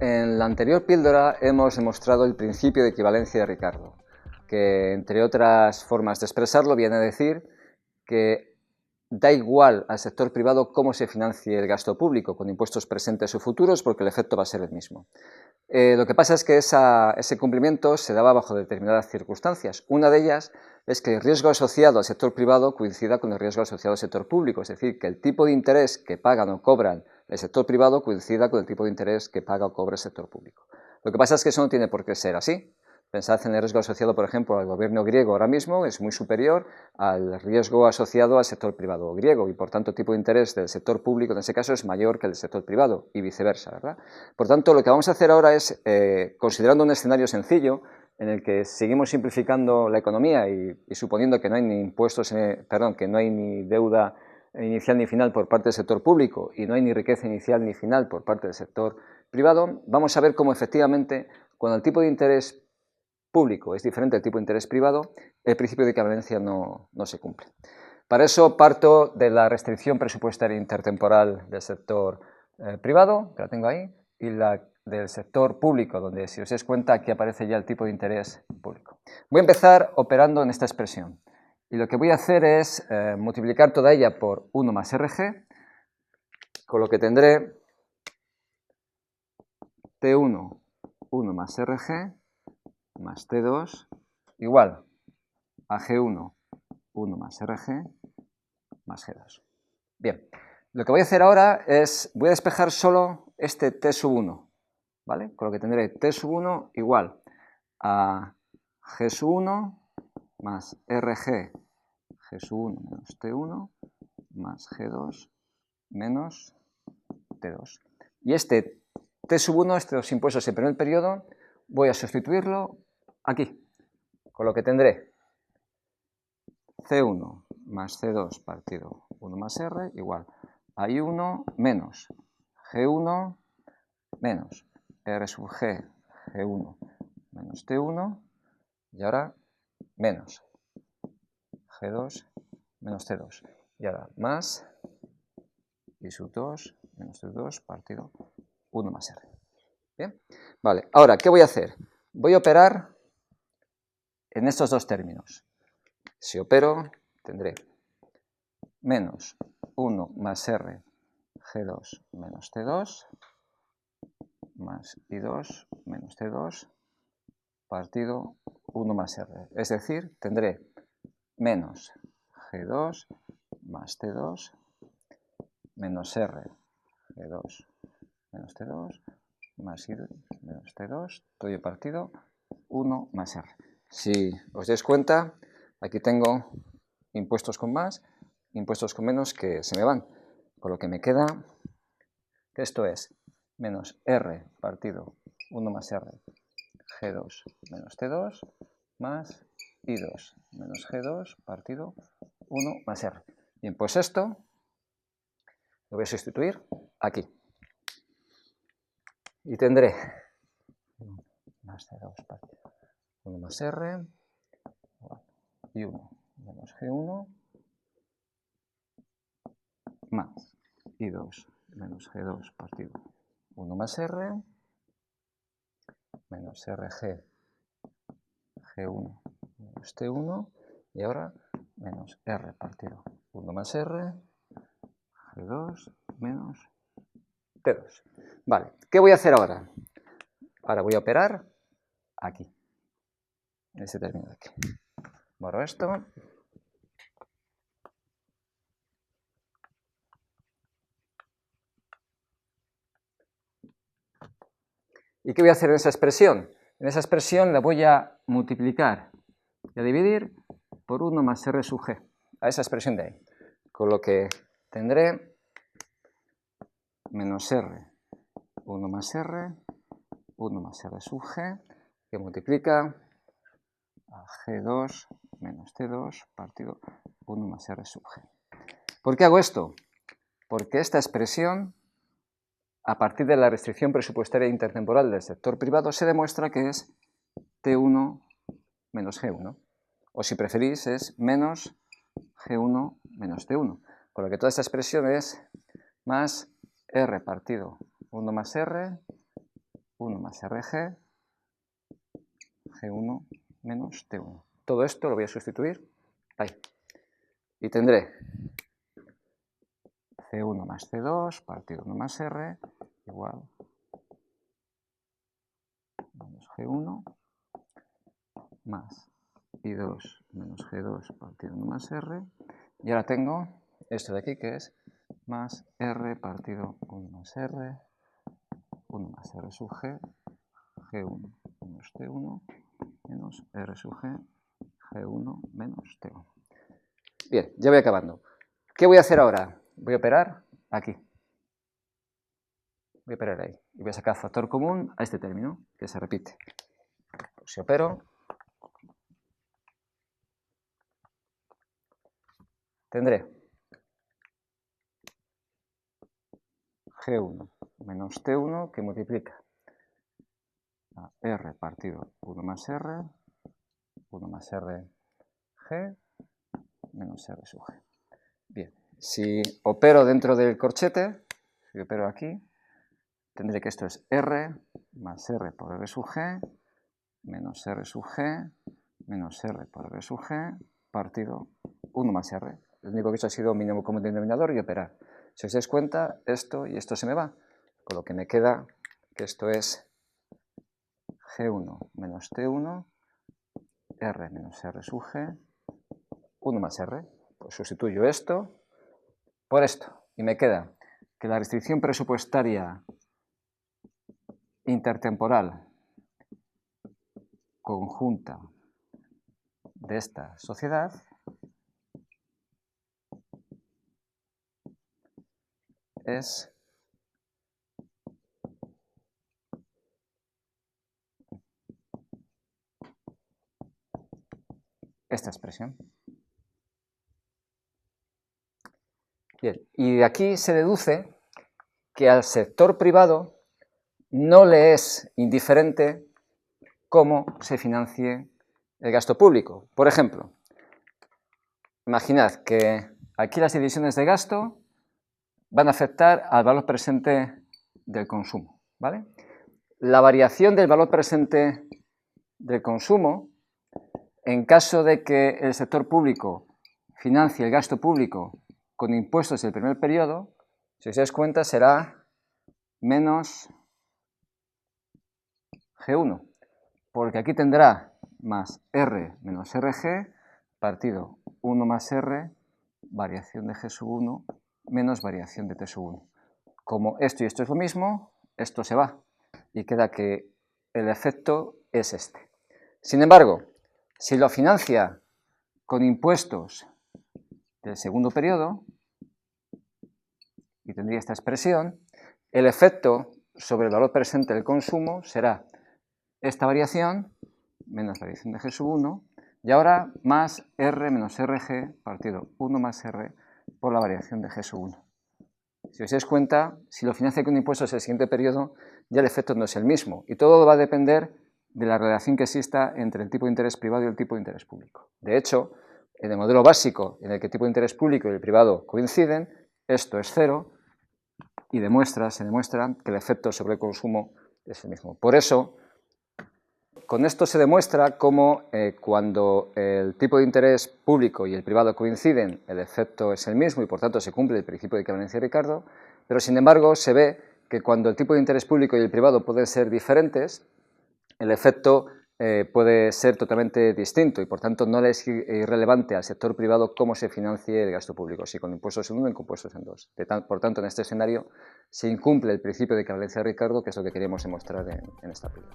En la anterior píldora hemos demostrado el principio de equivalencia de Ricardo, que entre otras formas de expresarlo viene a decir que da igual al sector privado cómo se financie el gasto público, con impuestos presentes o futuros, porque el efecto va a ser el mismo. Lo que pasa es que ese cumplimiento se daba bajo determinadas circunstancias. Una de ellas es que el riesgo asociado al sector privado coincida con el riesgo asociado al sector público, es decir, que el tipo de interés que pagan o cobran el sector privado coincida con el tipo de interés que paga o cobra el sector público. Lo que pasa es que eso no tiene por qué ser así. Pensad en el riesgo asociado, por ejemplo, al gobierno griego ahora mismo, es muy superior al riesgo asociado al sector privado griego y, por tanto, el tipo de interés del sector público en ese caso es mayor que el del sector privado y viceversa, ¿verdad? Por tanto, lo que vamos a hacer ahora es, considerando un escenario sencillo, en el que seguimos simplificando la economía y suponiendo que no hay ni impuestos, que no hay ni deuda inicial ni final por parte del sector público y no hay ni riqueza inicial ni final por parte del sector privado, vamos a ver cómo efectivamente, cuando el tipo de interés público es diferente al tipo de interés privado, el principio de equivalencia no se cumple. Para eso parto de la restricción presupuestaria intertemporal del sector privado, que la tengo ahí, y la del sector público, donde si os dais cuenta aquí aparece ya el tipo de interés público. Voy a empezar operando en esta expresión y lo que voy a hacer es multiplicar toda ella por 1 más RG, con lo que tendré T1, 1 más RG, más T2, igual a G1, 1 más RG, más G2. Bien, lo que voy a hacer ahora es, voy a despejar solo este T sub 1, ¿vale? Con lo que tendré T sub 1 igual a G sub 1 más RG, G sub 1 menos T1, más G2 menos T2. Y este T sub 1, estos impuestos en primer periodo, voy a sustituirlo aquí, con lo que tendré C1 más C2 partido 1 más R igual a I1 menos G1 menos R sub G, G1 menos T1 y ahora menos G2 menos T2 y ahora más I sub 2 menos T2 partido 1 más R. Bien, vale, ahora, ¿qué voy a hacer? Voy a operar en estos dos términos. Si opero, tendré menos 1 más R G2 menos T2 más I2 menos T2 partido 1 más R. Es decir, tendré menos G2 más T2 menos R G2 menos T2 más I2 menos T2, todo partido 1 más R. Si os dais cuenta, aquí tengo impuestos con más, impuestos con menos que se me van, con lo que me queda que esto es menos R partido 1 más R G2 menos T2 más I2 menos G2 partido 1 más R. Bien, pues esto lo voy a sustituir aquí. Y tendré 1 más C2 partido 1 más R y 1 menos G1 más I2 menos G2 partido 1 más R menos RG G1 menos T1 y ahora menos R partido 1 más R G2 menos T2. Vale, ¿qué voy a hacer ahora? Ahora voy a operar aquí, en este término de aquí. Borro esto. ¿Y qué voy a hacer en esa expresión? En esa expresión la voy a multiplicar y a dividir por 1 más R sub G, a esa expresión de ahí. Con lo que tendré menos R, 1 más R, 1 más R sub G, que multiplica a G2 menos T2 partido 1 más R sub G. ¿Por qué hago esto? Porque esta expresión, a partir de la restricción presupuestaria intertemporal del sector privado, se demuestra que es T1 menos G1. O si preferís, es menos G1 menos T1. Con lo que toda esta expresión es más R partido 1 más R, 1 más RG, G1 menos T1. Todo esto lo voy a sustituir ahí. Y tendré C1 más C2 partido 1 más R igual menos G1 más I2 menos G2 partido 1 más R. Y ahora tengo esto de aquí que es más R partido 1 más R, 1 más R sub G, G1 menos T1 menos R sub G, G1 menos T1. Bien, ya voy acabando. ¿Qué voy a hacer ahora? Voy a operar aquí. Voy a operar ahí. Y voy a sacar factor común a este término, que se repite. Pues si opero, tendré G1 menos T1 que multiplica a R partido 1 más R, 1 más R G menos R sub G. Bien, si opero dentro del corchete, si opero aquí, tendré que esto es R más R por R sub G menos R sub G menos R por R sub G partido 1 más R. Lo único que he hecho ha sido mínimo común denominador y operar. Si os dais cuenta, esto y esto se me va, con lo que me queda que esto es G1 menos T1, R menos R sub G, 1 más R. Pues sustituyo esto por esto y me queda que la restricción presupuestaria intertemporal conjunta de esta sociedad es esta expresión. Bien, y de aquí se deduce que al sector privado no le es indiferente cómo se financie el gasto público. Por ejemplo, imaginad que aquí las divisiones de gasto van a afectar al valor presente del consumo, ¿vale? La variación del valor presente del consumo, en caso de que el sector público financie el gasto público con impuestos del primer periodo, si os dais cuenta, será menos G1, porque aquí tendrá más R menos RG partido 1 más R variación de G sub 1 menos variación de T sub 1. Como esto y esto es lo mismo, esto se va y queda que el efecto es este. Sin embargo, si lo financia con impuestos del segundo periodo, y tendría esta expresión, el efecto sobre el valor presente del consumo será esta variación menos variación de G sub 1 y ahora más R menos RG partido 1 más R por la variación de G sub 1. Si os dais cuenta, si lo financia con impuestos el siguiente periodo, ya el efecto no es el mismo y todo va a depender de la relación que exista entre el tipo de interés privado y el tipo de interés público. De hecho, en el modelo básico en el que el tipo de interés público y el privado coinciden, esto es cero y se demuestra que el efecto sobre el consumo es el mismo. Por eso, con esto se demuestra cómo cuando el tipo de interés público y el privado coinciden, el efecto es el mismo y por tanto se cumple el principio de equivalencia de Ricardo, pero sin embargo se ve que cuando el tipo de interés público y el privado pueden ser diferentes, el efecto puede ser totalmente distinto y por tanto no le es irrelevante al sector privado cómo se financie el gasto público, si con impuestos en uno o con impuestos en dos. Por tanto, en este escenario se incumple el principio de equivalencia de Ricardo, que es lo que queríamos demostrar en esta prueba.